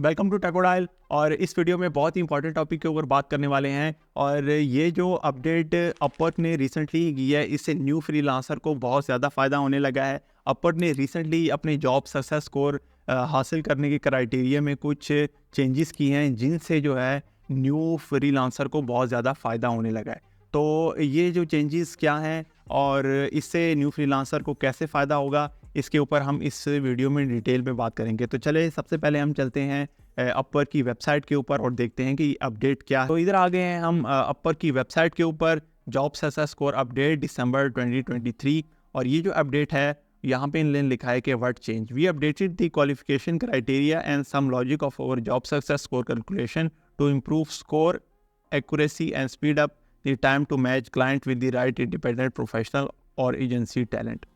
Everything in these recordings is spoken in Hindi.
Welcome to टेकोडाइल। और इस वीडियो में बहुत ही इंपॉर्टेंट टॉपिक के ऊपर बात करने वाले हैं। और ये जो अपडेट अपवर्क ने रिसेंटली की है, इससे न्यू फ्रीलांसर को बहुत ज़्यादा फ़ायदा होने लगा है। अपवर्क ने रिसेंटली अपने जॉब सक्सेस स्कोर हासिल करने के क्राइटेरिया में कुछ चेंजेस की हैं, जिनसे जो है न्यू फ्रीलांसर को बहुत ज़्यादा फ़ायदा होने लगा है। तो ये जो चेंजेस क्या हैं और इससे न्यू फ्रीलांसर को कैसे फ़ायदा होगा, इसके ऊपर हम इस वीडियो में डिटेल में बात करेंगे। तो चले सबसे पहले हम चलते हैं अपवर्क की वेबसाइट के ऊपर और देखते हैं कि अपडेट क्या है। तो इधर आ गए हैं हम अपवर्क की वेबसाइट के ऊपर। जॉब सक्सेस स्कोर अपडेट दिसंबर 2023। और ये जो अपडेट है, यहाँ पे इन लिखा है कि what change we updated the qualification criteria and some logic of our job success score calculation to improve score accuracy and speed up the time to match client with the right independent professional और एजेंसी टैलेंट।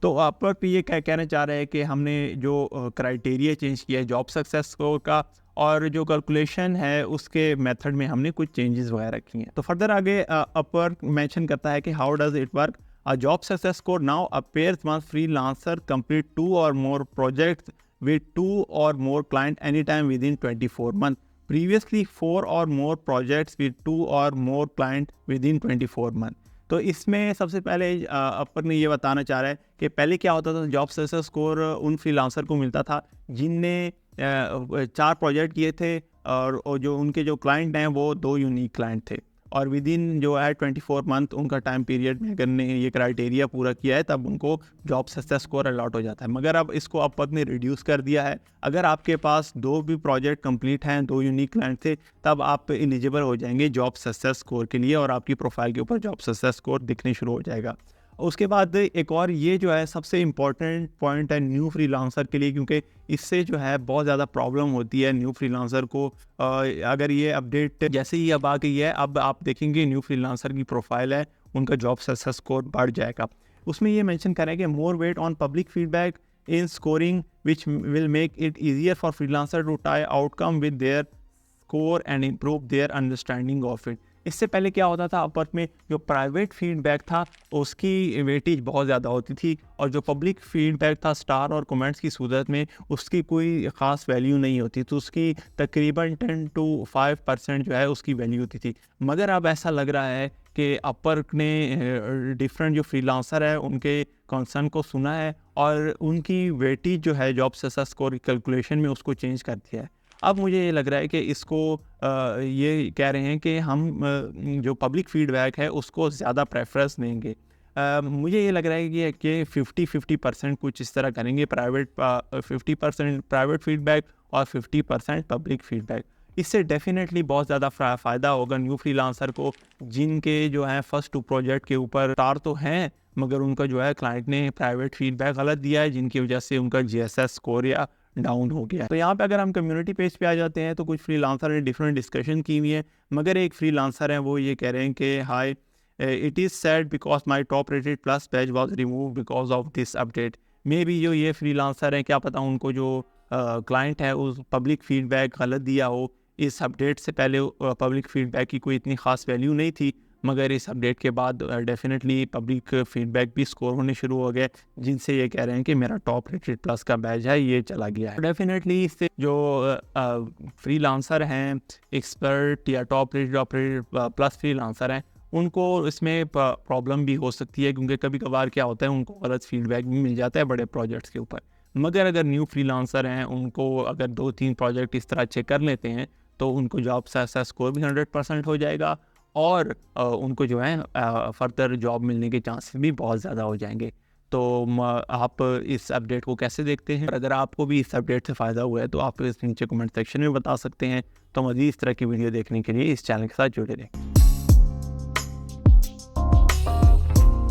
तो अपवर्क पे ये कहना चाह रहे हैं कि हमने जो क्राइटेरिया चेंज किया है जॉब सक्सेस स्कोर का, और जो कैलकुलेशन है उसके मेथड में हमने कुछ चेंजेस वगैरह किए हैं। तो फर्दर आगे अपवर्क मेंशन करता है कि how does it work. A job success score now appears once freelancer complete 2 or more projects with 2 or more client anytime within 24 months. Previously 4 or more projects with 2 or more client within 24 months. तो इसमें सबसे पहले अपवर्क ने ये बताना चाह रहा है कि पहले क्या होता था, जॉब सक्सेस स्कोर उन फ्रीलांसर को मिलता था जिनने 4 प्रोजेक्ट किए थे और जो उनके जो क्लाइंट हैं वो 2 यूनिक क्लाइंट थे, और विद इन जो है 24 मंथ उनका टाइम पीरियड में अगर ने ये क्राइटेरिया पूरा किया है तब उनको जॉब सक्सेस स्कोर अलॉट हो जाता है। मगर अब इसको अपवर्क ने रिड्यूस कर दिया है। अगर आपके पास 2 भी प्रोजेक्ट कंप्लीट हैं, 2 यूनिक क्लाइंट थे, तब आप एलिजिबल हो जाएंगे जॉब सक्सेस स्कोर के लिए और आपकी प्रोफाइल के ऊपर जॉब सक्सेस स्कोर दिखने शुरू हो जाएगा। उसके बाद एक और ये जो है सबसे इम्पॉर्टेंट पॉइंट है न्यू फ्रीलांसर के लिए, क्योंकि इससे जो है बहुत ज़्यादा प्रॉब्लम होती है न्यू फ्रीलांसर को। अगर ये अपडेट जैसे ही अब आ गई है, अब आप देखेंगे न्यू फ्रीलांसर की प्रोफाइल है, उनका जॉब सक्सेस स्कोर बढ़ जाएगा। उसमें ये मेंशन करें कि more weight on public feedback in scoring which will make it easier for freelancer to tie outcome with their score and improve their understanding of it. इससे पहले क्या होता था, अपवर्क में जो प्राइवेट फीडबैक था उसकी वेटेज बहुत ज़्यादा होती थी, और जो पब्लिक फीडबैक था स्टार और कमेंट्स की सूरत में उसकी कोई ख़ास वैल्यू नहीं होती, तो उसकी तकरीबन 10 to 5% जो है उसकी वैल्यू होती थी। मगर अब ऐसा लग रहा है कि अपवर्क ने डिफरेंट जो फ्रीलांसर है उनके कंसर्न को सुना है और उनकी वेटेज जो है जॉब सक्सेस स्कोर कैलकुलेशन में उसको चेंज कर दिया है। अब मुझे ये लग रहा है कि इसको ये कह रहे हैं कि हम जो पब्लिक फीडबैक है उसको ज़्यादा प्रेफरेंस देंगे। मुझे ये लग रहा है कि 50-50% कुछ इस तरह करेंगे, 50% प्राइवेट फीडबैक और 50% पब्लिक फीडबैक। इससे डेफिनेटली बहुत ज़्यादा फ़ायदा होगा न्यू फ्रीलांसर को, जिनके जो है फर्स्ट 2 प्रोजेक्ट के ऊपर स्टार तो हैं, मगर उनका जो है क्लाइंट ने प्राइवेट फीडबैक गलत दिया है, जिनकी वजह से उनका जीएसएस स्कोर या डाउन हो गया। तो यहाँ पे अगर हम कम्युनिटी पेज पे आ जाते हैं तो कुछ फ्रीलांसर ने डिफरेंट डिस्कशन की हुई है, मगर एक फ्रीलांसर है वो ये कह रहे हैं कि hi, it is sad because my top rated plus page was remove because of this update. Maybe जो ये फ्रीलांसर है, क्या पता उनको जो क्लाइंट है उस पब्लिक फीडबैक गलत दिया हो। इस अपडेट से पहले पब्लिक फीडबैक की कोई इतनी ख़ास वैल्यू नहीं थी, मगर इस अपडेट के बाद डेफिनेटली पब्लिक फीडबैक भी स्कोर होने शुरू हो गए, जिनसे ये कह रहे हैं कि मेरा टॉप रेटेड प्लस का बैच है ये चला गया है। डेफिनेटली इससे जो फ्रीलांसर हैं, एक्सपर्ट या टॉप रेटेड प्लस फ्रीलांसर हैं, उनको इसमें प्रॉब्लम भी हो सकती है, क्योंकि कभी कभार क्या होता है उनको गलत फीडबैक भी मिल जाता है बड़े प्रोजेक्ट्स के ऊपर। मगर अगर न्यू फ्रीलांसर हैं, उनको अगर 2-3 प्रोजेक्ट इस तरह चेक कर लेते हैं तो उनको जॉब सक्सेस स्कोर भी 100% हो जाएगा, और उनको जो है फर्दर जॉब मिलने के चांसेस भी बहुत ज़्यादा हो जाएंगे। तो आप इस अपडेट को कैसे देखते हैं? अगर आपको भी इस अपडेट से फ़ायदा हुआ है तो आप इस नीचे कमेंट सेक्शन में बता सकते हैं। तो मज़ीद इस तरह की वीडियो देखने के लिए इस चैनल के साथ जुड़े रहें।